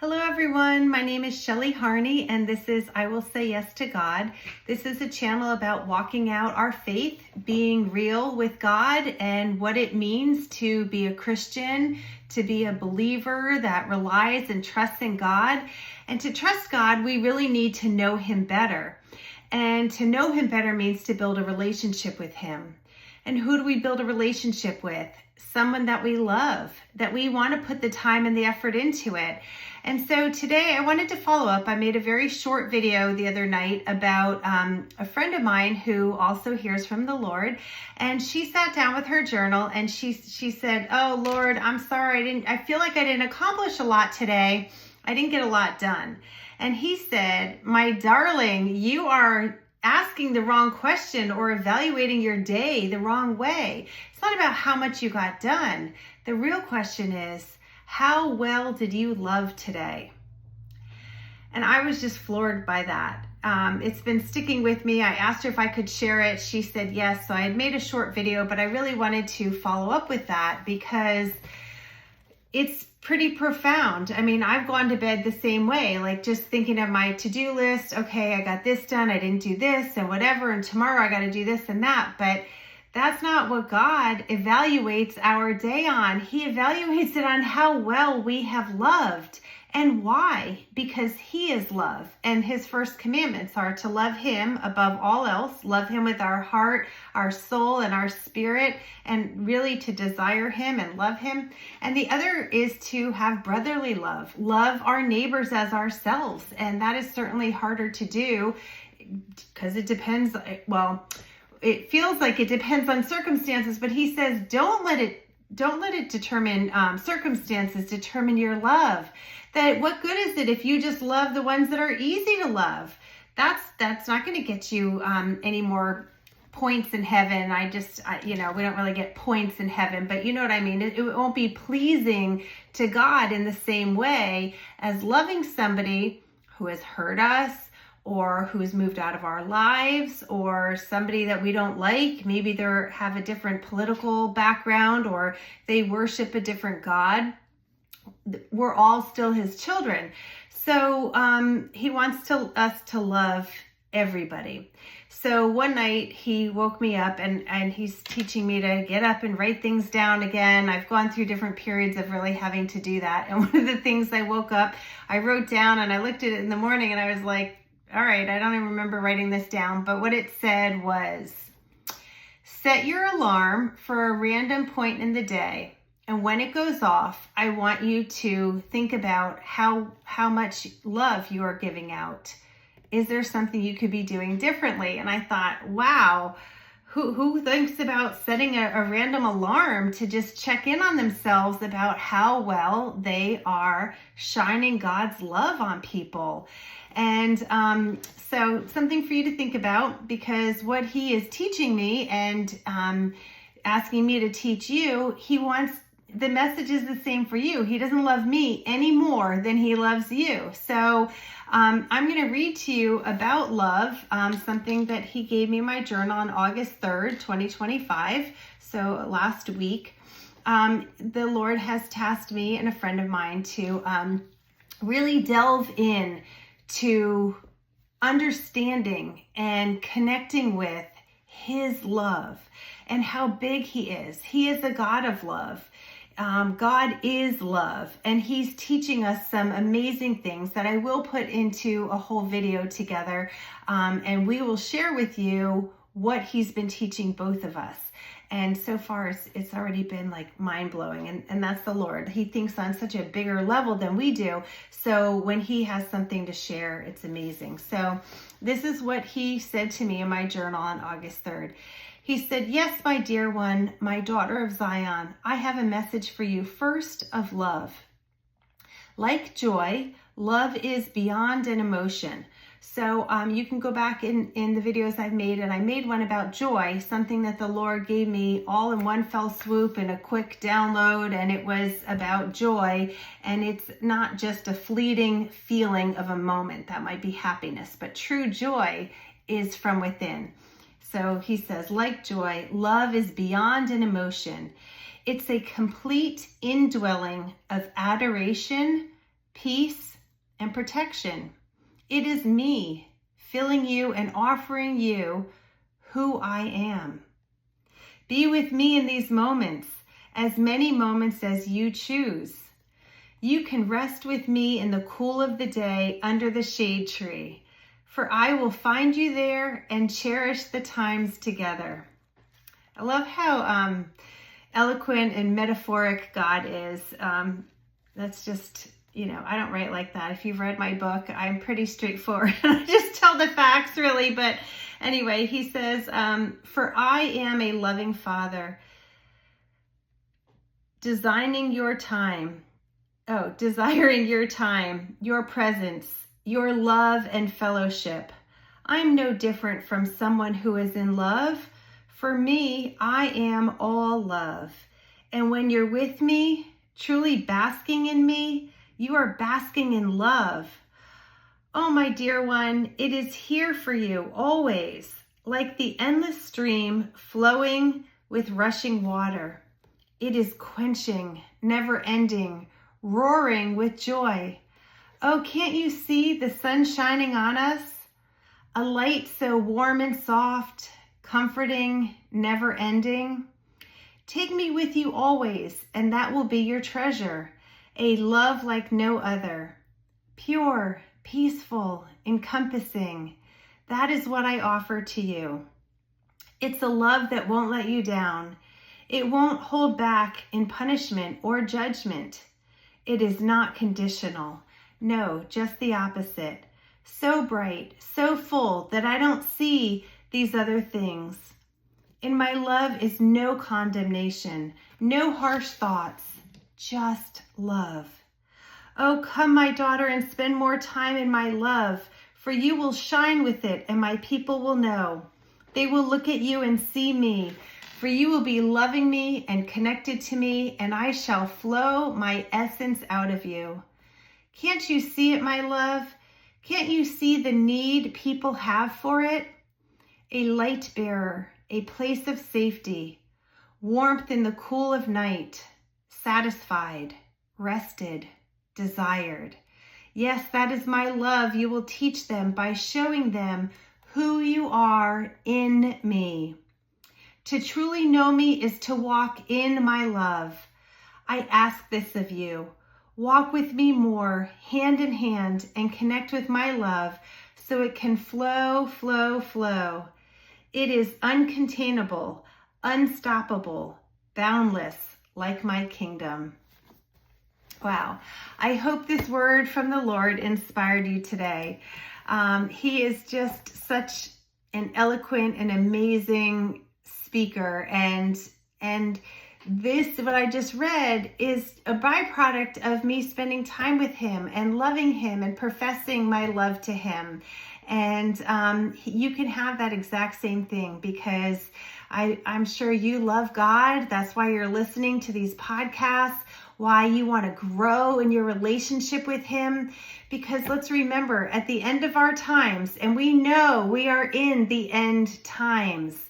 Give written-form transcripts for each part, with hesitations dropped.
Hello everyone, my name is Shelly Harney and this is I Will Say Yes to God. This is a channel about walking out our faith, being real with God and what it means to be a Christian, to be a believer that relies and trusts in God. And to trust God, we really need to know Him better. And to know Him better means to build a relationship with Him. And who do we build a relationship with? Someone that we love, that we want to put the time and the effort into it. And so today I wanted to follow up. I made a very short video the other night about a friend of mine who also hears from the Lord. And she sat down with her journal and she said, "Oh Lord, I'm sorry. I feel like I didn't accomplish a lot today. I didn't get a lot done." And he said, "My darling, you are asking the wrong question or evaluating your day the wrong way. It's not about how much you got done. The real question is, how well did you love today?" And I was just floored by that. It's been sticking with me. I asked her if I could share it. She said yes. So I had made a short video, but I really wanted to follow up with that because it's pretty profound. I mean, I've gone to bed the same way, like just thinking of my to-do list. Okay, I got this done. I didn't do this and whatever. And tomorrow I got to do this and that. But that's not what God evaluates our day on. He evaluates it on how well we have loved. And why? Because He is love. And His first commandments are to love Him above all else, love Him with our heart, our soul, and our spirit, and really to desire Him and love Him. And the other is to have brotherly love, love our neighbors as ourselves. And that is certainly harder to do because it depends, it feels like it depends on circumstances, but He says, don't let it determine circumstances, determine your love. That what good is it if you just love the ones that are easy to love? That's not going to get you any more points in heaven. We don't really get points in heaven, but you know what I mean? It won't be pleasing to God in the same way as loving somebody who has hurt us, or who's moved out of our lives, or somebody that we don't like. Maybe they have a different political background, or they worship a different God. We're all still His children. So He wants us to love everybody. So one night He woke me up and He's teaching me to get up and write things down again. I've gone through different periods of really having to do that. And one of the things I woke up, I wrote down and I looked at it in the morning and I was like, all right, I don't even remember writing this down, but what it said was, set your alarm for a random point in the day. And when it goes off, I want you to think about how much love you are giving out. Is there something you could be doing differently? And I thought, wow, who thinks about setting a random alarm to just check in on themselves about how well they are shining God's love on people? And so something for you to think about, because what He is teaching me and asking me to teach you, He wants the message is the same for you. He doesn't love me any more than He loves you. So I'm going to read to you about love, something that He gave me in my journal on August 3rd, 2025. So last week, the Lord has tasked me and a friend of mine to really delve in to understanding and connecting with His love and how big He is. He is the God of love. God is love, and He's teaching us some amazing things that I will put into a whole video together, and we will share with you what He's been teaching both of us. And so far, it's already been like mind-blowing, and that's the Lord. He thinks on such a bigger level than we do. So when He has something to share, it's amazing. So this is what He said to me in my journal on August 3rd. He said, "Yes, my dear one, my daughter of Zion, I have a message for you, first of love. Like joy, love is beyond an emotion." So you can go back in the videos I've made, and I made one about joy, something that the Lord gave me all in one fell swoop and a quick download, and it was about joy. And it's not just a fleeting feeling of a moment. That might be happiness, but true joy is from within. So He says, like joy, love is beyond an emotion. It's a complete indwelling of adoration, peace, and protection. It is me filling you and offering you who I am. Be with me in these moments, as many moments as you choose. You can rest with me in the cool of the day under the shade tree, for I will find you there and cherish the times together. I love how eloquent and metaphoric God is. That's just, I don't write like that. If you've read my book, I'm pretty straightforward. I just tell the facts, really. But anyway, he says, for I am a loving Father, desiring your time, your presence, your love and fellowship. I'm no different from someone who is in love. For me, I am all love. And when you're with me, truly basking in me, you are basking in love. Oh, my dear one, it is here for you always, like the endless stream flowing with rushing water. It is quenching, never ending, roaring with joy. Oh, can't you see the sun shining on us? A light so warm and soft, comforting, never ending. Take me with you always, and that will be your treasure. A love like no other. Pure, peaceful, encompassing. That is what I offer to you. It's a love that won't let you down. It won't hold back in punishment or judgment. It is not conditional. No, just the opposite. So bright, so full that I don't see these other things. In my love is no condemnation, no harsh thoughts, just love. Oh, come, my daughter, and spend more time in my love, for you will shine with it, and my people will know. They will look at you and see me, for you will be loving me and connected to me, and I shall flow my essence out of you. Can't you see it, my love? Can't you see the need people have for it? A light bearer, a place of safety, warmth in the cool of night, satisfied, rested, desired. Yes, that is my love. You will teach them by showing them who you are in me. To truly know me is to walk in my love. I ask this of you. Walk with me more, hand in hand, and connect with my love so it can flow, flow, flow. It is uncontainable, unstoppable, boundless, like my kingdom. Wow. I hope this word from the Lord inspired you today. He is just such an eloquent and amazing speaker, and this, what I just read, is a byproduct of me spending time with him and loving him and professing my love to him. And you can have that exact same thing, because I'm sure you love God. That's why you're listening to these podcasts, why you want to grow in your relationship with him. Because let's remember, at the end of our times, and we know we are in the end times,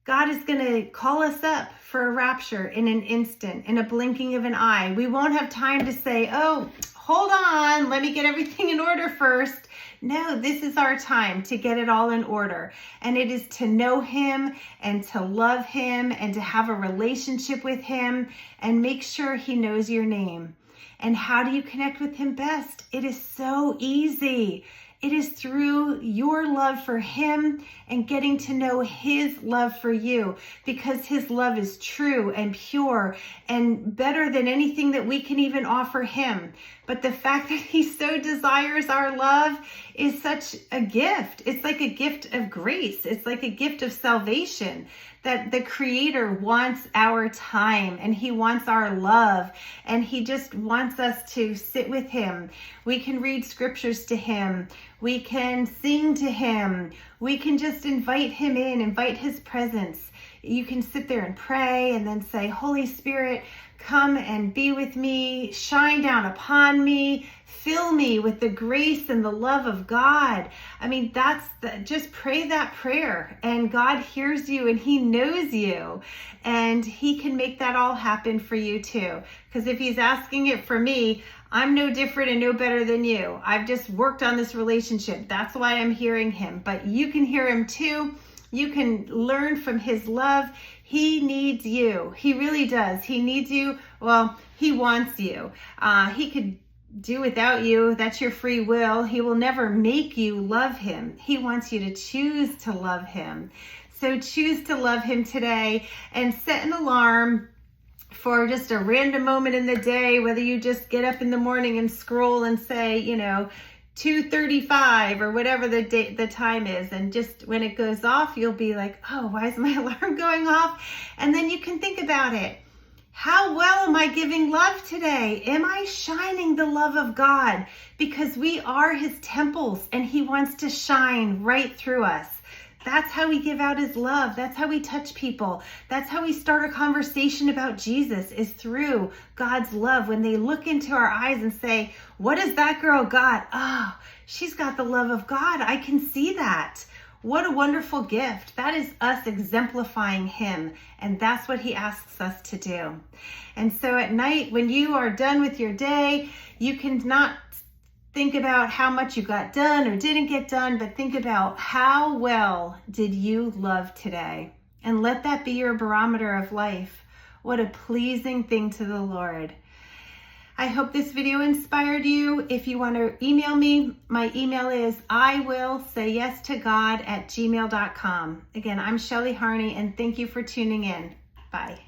God is going to call us up for a rapture in an instant, in a blinking of an eye. We won't have time to say, oh, hold on, let me get everything in order first. No, this is our time to get it all in order. And it is to know him and to love him and to have a relationship with him and make sure he knows your name. And how do you connect with him best? It is so easy. It is through your love for him and getting to know his love for you, because his love is true and pure and better than anything that we can even offer him. But the fact that he so desires our love is such a gift. It's like a gift of grace. It's like a gift of salvation, that the Creator wants our time and he wants our love, and he just wants us to sit with him. We can read scriptures to him. We can sing to him. We can just invite him in, invite his presence. you can sit there and pray and then say, Holy Spirit, come and be with me, shine down upon me, fill me with the grace and the love of God. I mean, just pray that prayer, and God hears you and he knows you, and he can make that all happen for you too. Because if he's asking it for me, I'm no different and no better than you. I've just worked on this relationship. That's why I'm hearing him. But you can hear him too. You can learn from his love. He needs you. He really does. He needs you. Well, he wants you. He could do without you. That's your free will. He will never make you love him. He wants you to choose to love him. So choose to love him today, and set an alarm for just a random moment in the day, whether you just get up in the morning and scroll and say, 2:35 or whatever the time is, and just when it goes off, you'll be like, oh, why is my alarm going off? And then you can think about it. How well am I giving love today? Am I shining the love of God? Because we are his temples, and he wants to shine right through us. That's how we give out his love. That's how we touch people. That's how we start a conversation about Jesus, is through God's love. When they look into our eyes and say, what has that girl got? Oh, she's got the love of God. I can see that. What a wonderful gift. That is us exemplifying him. And that's what he asks us to do. And so at night, when you are done with your day, you can not think about how much you got done or didn't get done, but think about how well did you love today? And let that be your barometer of life. What a pleasing thing to the Lord. I hope this video inspired you. If you want to email me, my email is iwillsayyestogod@gmail.com. Again, I'm Shelly Harney, and thank you for tuning in. Bye.